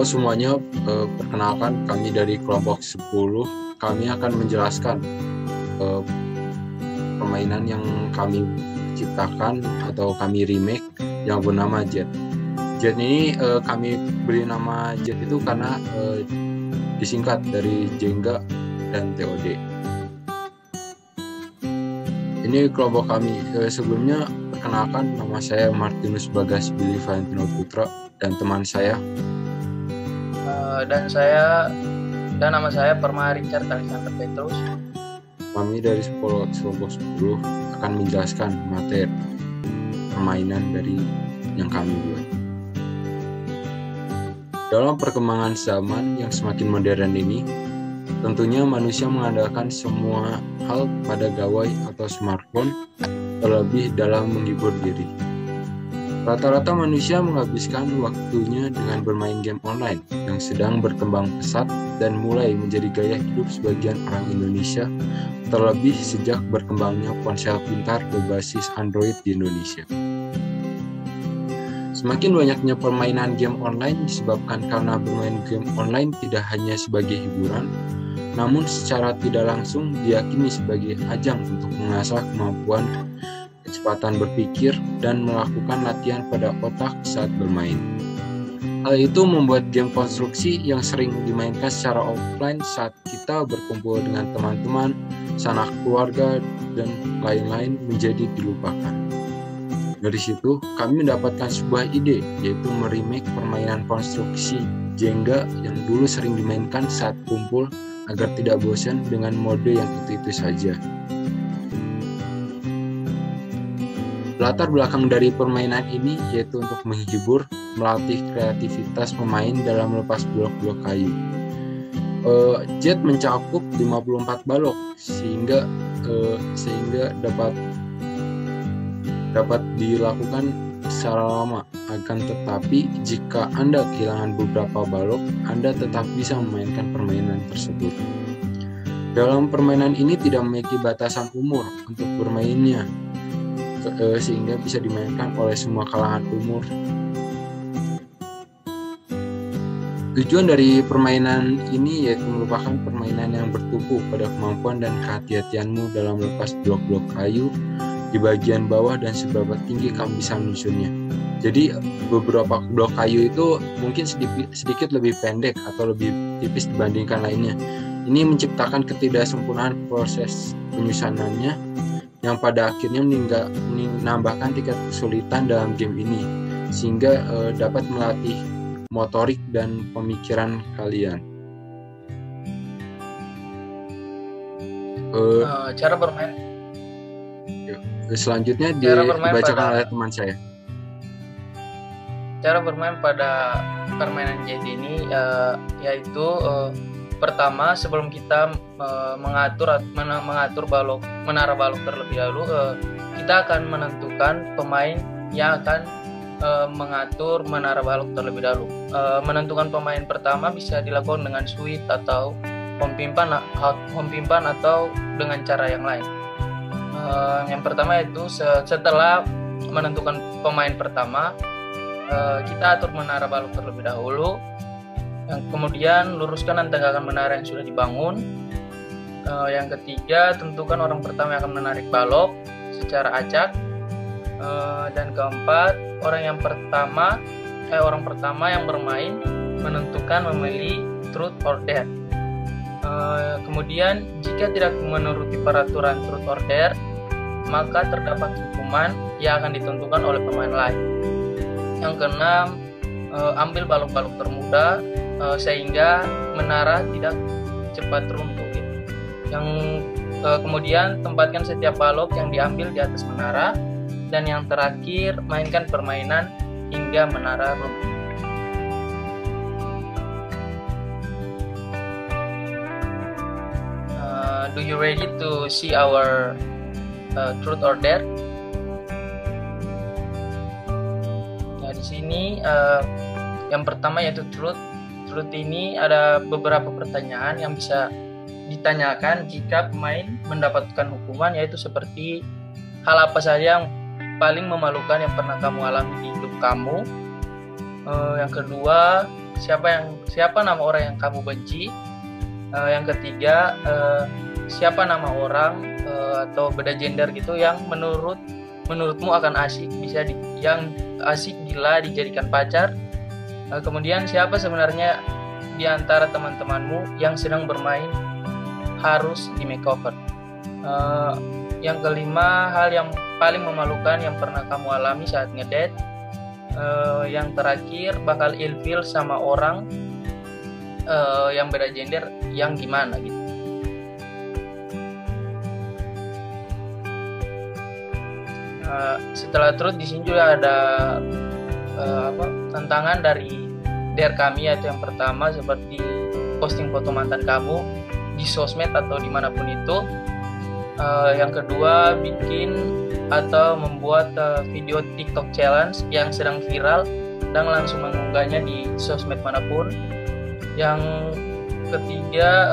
Halo semuanya, perkenalkan kami dari kelompok 10. Kami akan menjelaskan permainan yang kami ciptakan atau kami remake yang bernama Jet. Jet ini kami beri nama Jet itu karena disingkat dari Jenga dan TOD. Ini kelompok kami. Sebelumnya perkenalkan, nama saya Martinus Bagas Billy Valentino Putra dan teman saya. Dan nama saya Permah Richard Alexander Petrus. Kami dari kelompok 10 akan menjelaskan materi permainan dari yang kami buat. Dalam perkembangan zaman yang semakin modern ini, tentunya manusia mengandalkan semua hal pada gawai atau smartphone, terlebih dalam menghibur diri. Rata-rata manusia menghabiskan waktunya dengan bermain game online yang sedang berkembang pesat dan mulai menjadi gaya hidup sebagian orang Indonesia, terlebih sejak berkembangnya ponsel pintar berbasis Android di Indonesia. Semakin banyaknya permainan game online disebabkan karena bermain game online tidak hanya sebagai hiburan, namun secara tidak langsung diyakini sebagai ajang untuk mengasah kemampuan, kecepatan berpikir, dan melakukan latihan pada otak saat bermain. Hal itu membuat game konstruksi yang sering dimainkan secara offline saat kita berkumpul dengan teman-teman, sanak keluarga, dan lain-lain menjadi dilupakan. Dari situ, kami mendapatkan sebuah ide, yaitu meremake permainan konstruksi Jenga yang dulu sering dimainkan saat kumpul agar tidak bosan dengan mode yang itu-itu saja. Latar belakang dari permainan ini yaitu untuk menghibur, melatih kreativitas pemain dalam melepas blok-blok kayu. Jet mencakup 54 balok sehingga dapat dilakukan secara lama. Akan tetapi jika Anda kehilangan beberapa balok, Anda tetap bisa memainkan permainan tersebut. Dalam permainan ini tidak memiliki batasan umur untuk bermainnya, sehingga bisa dimainkan oleh semua kalangan umur. Tujuan dari permainan ini yaitu merupakan permainan yang bertumpu pada kemampuan dan kehati-hatianmu dalam melepas blok-blok kayu di bagian bawah dan seberapa tinggi kamu bisa menyusunnya. Jadi beberapa blok kayu itu mungkin sedikit lebih pendek atau lebih tipis dibandingkan lainnya. Ini menciptakan ketidaksempurnaan proses penyusunannya yang pada akhirnya menambahkan tingkat kesulitan dalam game ini, sehingga dapat melatih motorik dan pemikiran kalian. Cara bermain. Selanjutnya dibacakan oleh teman saya. Cara bermain pada permainan Jet ini yaitu pertama, sebelum kita mengatur balok, menara balok terlebih dahulu, kita akan menentukan pemain yang akan mengatur menara balok terlebih dahulu. Menentukan pemain pertama bisa dilakukan dengan switch atau home pimpan atau dengan cara yang lain. Yang pertama itu setelah menentukan pemain pertama, kita atur menara balok terlebih dahulu. Yang kemudian luruskan dan tegakkan menara yang sudah dibangun. Yang ketiga, tentukan orang pertama yang akan menarik balok secara acak. Dan keempat, orang pertama yang bermain menentukan memilih truth or dare. Kemudian jika tidak menuruti peraturan truth or dare, maka terdapat hukuman yang akan ditentukan oleh pemain lain. Yang keenam, ambil balok-balok termuda sehingga menara tidak cepat runtuh. Yang kemudian tempatkan setiap balok yang diambil di atas menara, dan yang terakhir mainkan permainan hingga menara runtuh. Do you ready to see our truth or dare? Nah, di sini yang pertama yaitu truth. Truth ini ada beberapa pertanyaan yang bisa ditanyakan jika pemain mendapatkan hukuman, yaitu seperti hal apa saja yang paling memalukan yang pernah kamu alami di hidup kamu. Yang kedua, siapa nama orang yang kamu benci. Yang ketiga, siapa nama orang atau beda gender gitu yang menurutmu akan asik yang asik bila dijadikan pacar. Kemudian siapa sebenarnya di antara teman-temanmu yang sedang bermain harus di makeover. Yang kelima, hal yang paling memalukan yang pernah kamu alami saat ngedate. Yang terakhir, bakal ilfil sama orang yang beda gender yang gimana gitu. Setelah truth di sini juga ada tantangan dari kami, yaitu yang pertama seperti posting foto mantan kamu di sosmed atau dimanapun itu. Yang kedua, bikin atau membuat video TikTok challenge yang sedang viral dan langsung mengunggahnya di sosmed manapun. Yang ketiga,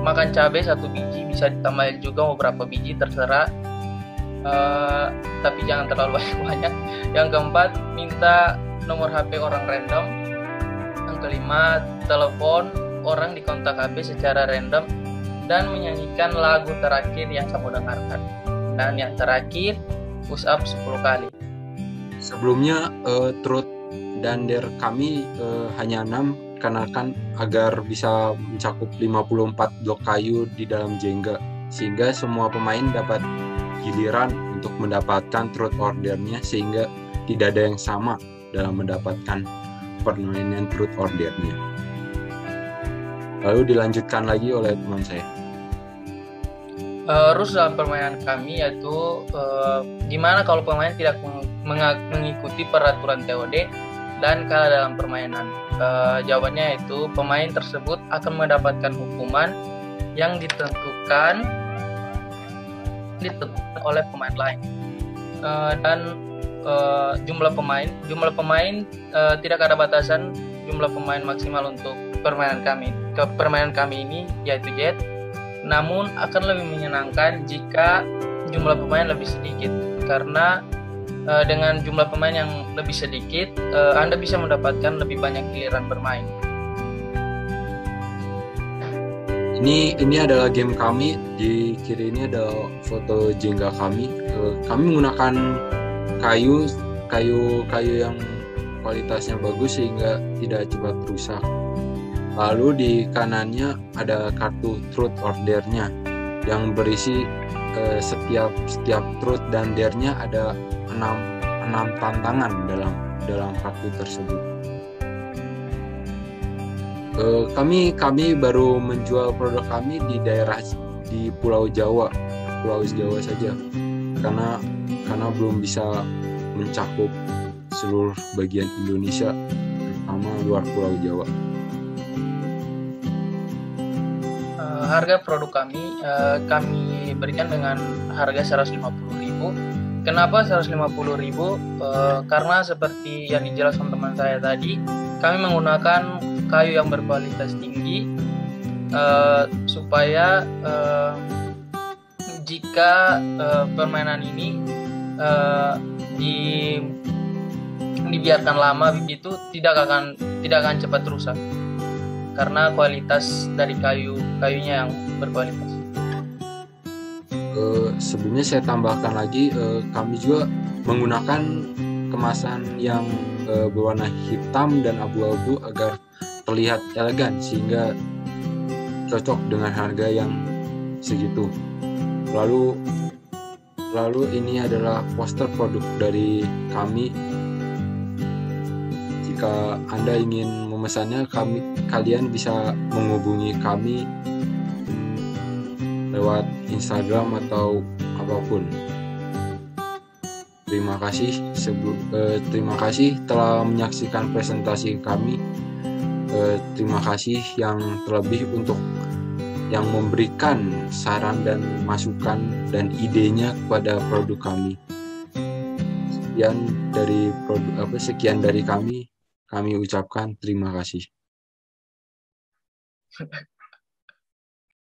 makan cabai 1 biji, bisa ditambahin juga beberapa biji terserah, tapi jangan terlalu banyak. Yang keempat, minta nomor HP orang random. Yang kelima, telepon orang di kontak HP secara random dan menyanyikan lagu terakhir yang kamu dengarkan. Dan yang terakhir, push up 10 kali. Sebelumnya truth dan dare kami hanya 6, karena kan agar bisa mencakup 54 blok kayu di dalam Jenga, sehingga semua pemain dapat giliran untuk mendapatkan truth ordernya, sehingga tidak ada yang sama dalam mendapatkan permainan truth ordernya. Lalu dilanjutkan lagi oleh teman saya. Rules dalam permainan kami yaitu gimana kalau pemain tidak mengikuti peraturan TOD dan kalah dalam permainan. Jawabannya yaitu pemain tersebut akan mendapatkan hukuman yang ditentukan oleh pemain lain. Dan jumlah pemain tidak ada batasan jumlah pemain maksimal untuk permainan kami. Permainan kami ini yaitu Jet. Namun akan lebih menyenangkan jika jumlah pemain lebih sedikit, karena dengan jumlah pemain yang lebih sedikit, Anda bisa mendapatkan lebih banyak giliran bermain. Ini adalah game kami. Di kiri ini ada foto Jenga kami. Kami menggunakan kayu yang kualitasnya bagus sehingga tidak cepat rusak. Lalu di kanannya ada kartu truth ordernya yang berisi setiap truth dan dare-nya ada 6 tantangan dalam kartu tersebut. Kami baru menjual produk kami di Pulau Jawa saja, karena belum bisa mencakup seluruh bagian Indonesia, terutama luar Pulau Jawa. Harga produk kami berikan dengan harga 150.000. Kenapa 150.000? Karena seperti yang dijelaskan teman saya tadi, kami menggunakan kayu yang berkualitas tinggi supaya jika permainan ini dibiarkan lama begitu tidak akan cepat rusak, karena kualitas dari kayunya yang berkualitas. Sebelumnya saya tambahkan lagi, kami juga menggunakan kemasan yang berwarna hitam dan abu-abu agar terlihat elegan sehingga cocok dengan harga yang segitu. Lalu ini adalah poster produk dari kami. Jika Anda ingin memesannya, kalian bisa menghubungi kami lewat Instagram atau apapun. Terima kasih telah menyaksikan presentasi kami. Terima kasih yang terlebih untuk yang memberikan saran dan masukan dan idenya kepada produk kami. Sekian dari kami ucapkan terima kasih.